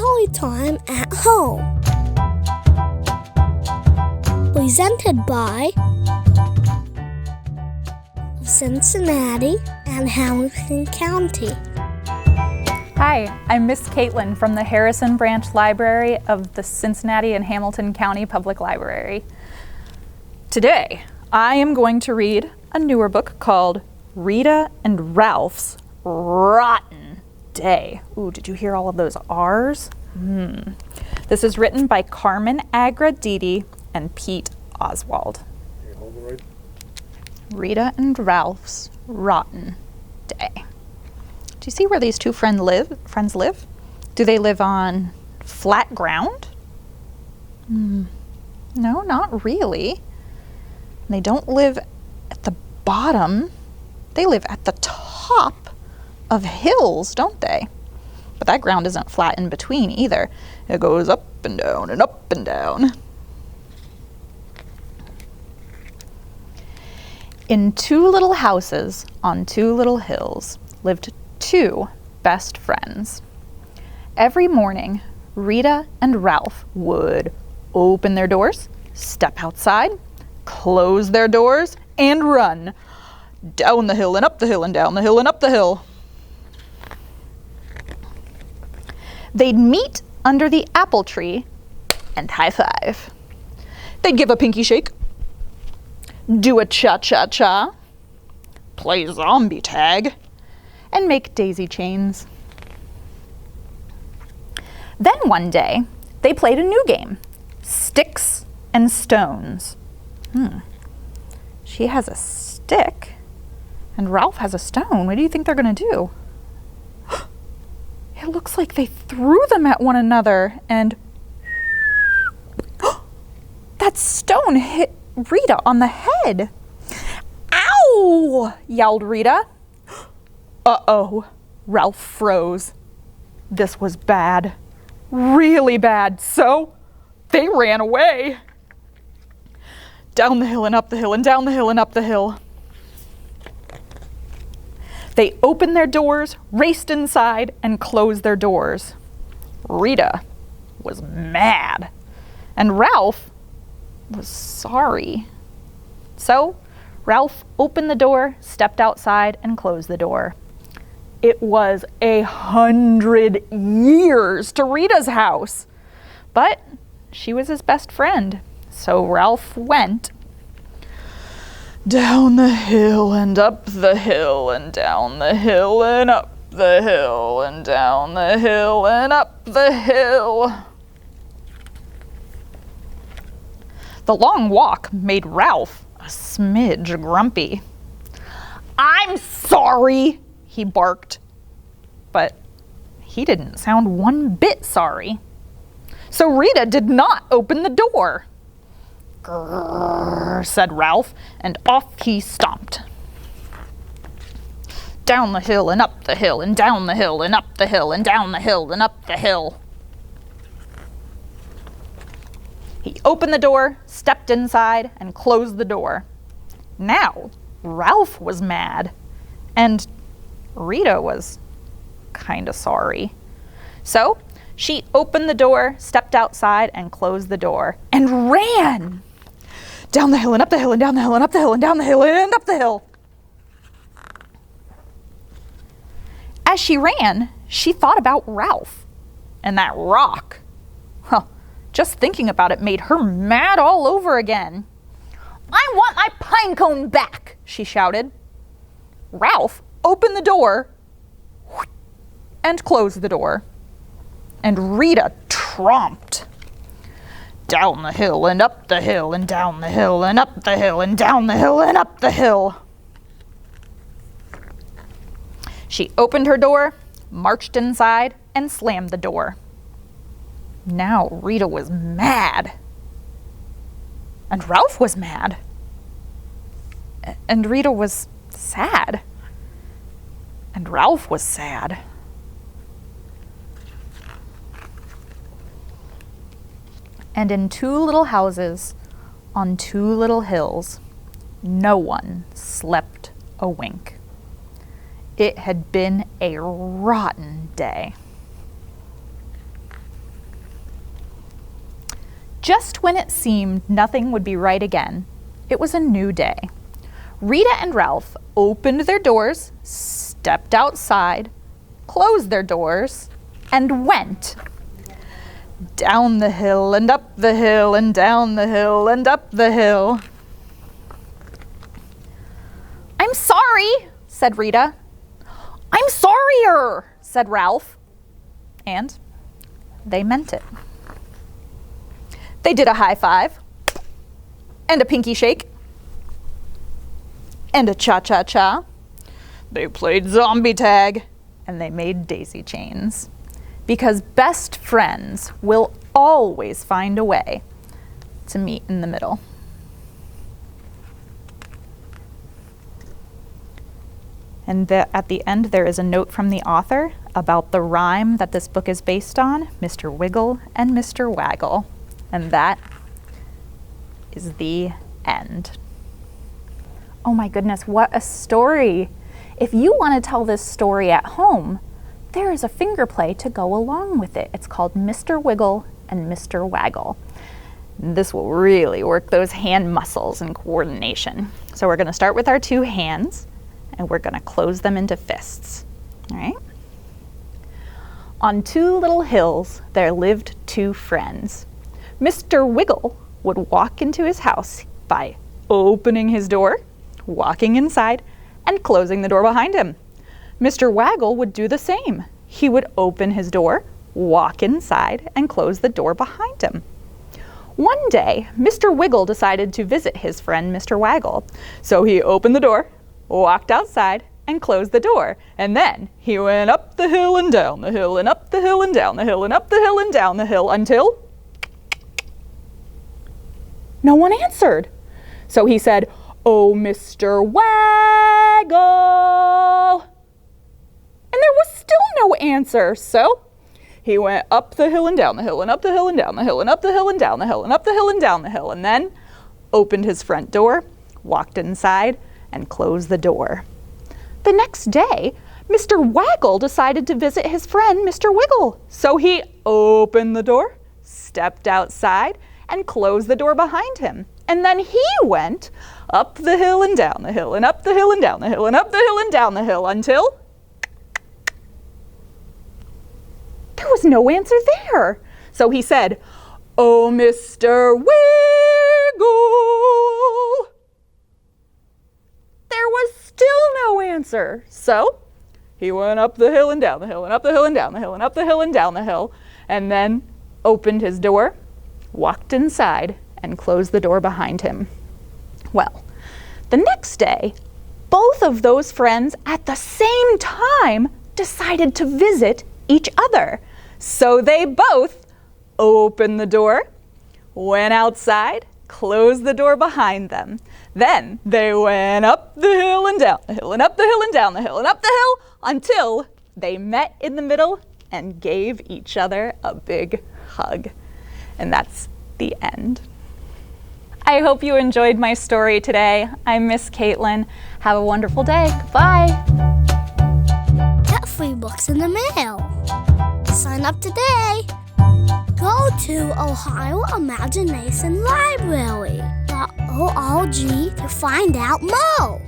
Storytime at Home. Presented by Cincinnati and Hamilton County. Hi, I'm Miss Caitlin from the Harrison Branch Library of the Cincinnati and Hamilton County Public Library. Today, I am going to read a newer book called Rita and Ralph's Rotten Day. Ooh, did you hear all of those R's? This is written by Carmen Agradidi and Pete Oswald. Okay, hold it right. Rita and Ralph's Rotten Day. Do you see where these two friends live? Do they live on flat ground? No, not really. They don't live at the bottom. They live at the top of hills, don't they? But that ground isn't flat in between either. It goes up and down and up and down. In two little houses on two little hills lived two best friends. Every morning, Rita and Ralph would open their doors, step outside, close their doors, and run down the hill and up the hill and down the hill and up the hill. They'd meet under the apple tree and high five. They'd give a pinky shake, do a cha-cha-cha, play zombie tag, and make daisy chains. Then one day, they played a new game, Sticks and Stones. She has a stick, and Ralph has a stone. What do you think they're going to do? It looks like they threw them at one another, and that stone hit Rita on the head. Ow! Yelled Rita. Uh-oh, Ralph froze. This was bad, really bad, so they ran away. Down the hill and up the hill and down the hill and up the hill. They opened their doors, raced inside, and closed their doors. Rita was mad, and Ralph was sorry. So Ralph opened the door, stepped outside, and closed the door. It was 100 years to Rita's house, but she was his best friend, so Ralph went down the hill and up the hill and down the hill and up the hill and down the hill and up the hill. The long walk made Ralph a smidge grumpy. "I'm sorry," he barked. But he didn't sound one bit sorry. So Rita did not open the door. "Grrr," said Ralph, and off he stomped. Down the hill and up the hill and down the hill and up the hill and down the hill and up the hill. He opened the door, stepped inside, and closed the door. Now, Ralph was mad, and Rita was kind of sorry. So she opened the door, stepped outside, and closed the door, and ran down the hill and up the hill and down the hill and up the hill and down the hill and up the hill. As she ran, she thought about Ralph and that rock. Just thinking about it made her mad all over again. "I want my pine cone back," she shouted. Ralph opened the door and closed the door, and Rita tromped down the hill and up the hill and down the hill and up the hill and down the hill and up the hill. She opened her door, marched inside, and slammed the door. Now Rita was mad, and Ralph was mad, and Rita was sad, and Ralph was sad. And in two little houses on two little hills, no one slept a wink. It had been a rotten day. Just when it seemed nothing would be right again, it was a new day. Rita and Ralph opened their doors, stepped outside, closed their doors, and went down the hill and up the hill and down the hill and up the hill. "I'm sorry," said Rita. "I'm sorrier," said Ralph. And they meant it. They did a high five, and a pinky shake, and a cha-cha-cha. They played zombie tag, and they made daisy chains. Because best friends will always find a way to meet in the middle. And at the end, there is a note from the author about the rhyme that this book is based on, Mr. Wiggle and Mr. Waggle. And that is the end. Oh my goodness, what a story! If you want to tell this story at home, there is a finger play to go along with it. It's called Mr. Wiggle and Mr. Waggle. This will really work those hand muscles and coordination. So we're going to start with our two hands, and we're going to close them into fists. All right? On two little hills, there lived two friends. Mr. Wiggle would walk into his house by opening his door, walking inside, and closing the door behind him. Mr. Waggle would do the same. He would open his door, walk inside, and close the door behind him. One day, Mr. Wiggle decided to visit his friend Mr. Waggle. So he opened the door, walked outside, and closed the door. And then he went up the hill and down the hill and up the hill and down the hill and up the hill and down the hill until no one answered. So he said, "Oh, Mr. Waggle." And there was still no answer. So he went up the hill and down the hill and up the hill and down the hill and up the hill and down the hill and up the hill and down the hill, and then opened his front door, walked inside, and closed the door. The next day, Mr. Waggle decided to visit his friend Mr. Wiggle. So he opened the door, stepped outside, and closed the door behind him. And then he went up the hill and down the hill and up the hill and down the hill and up the hill and down the hill until there was no answer there. So he said, "Oh, Mr. Wiggle." There was still no answer. So he went up the hill and down the hill and up the hill and down the hill and up the hill and down the hill, and then opened his door, walked inside, and closed the door behind him. Well, the next day, both of those friends at the same time decided to visit each other. So they both opened the door, went outside, closed the door behind them. Then they went up the hill and down the hill and up the hill and down the hill and up the hill until they met in the middle and gave each other a big hug. And that's the end. I hope you enjoyed my story today. I'm Miss Caitlin. Have a wonderful day. Goodbye. Get free books in the mail. Sign up today. Go to Ohio Imagination Library.org to find out more.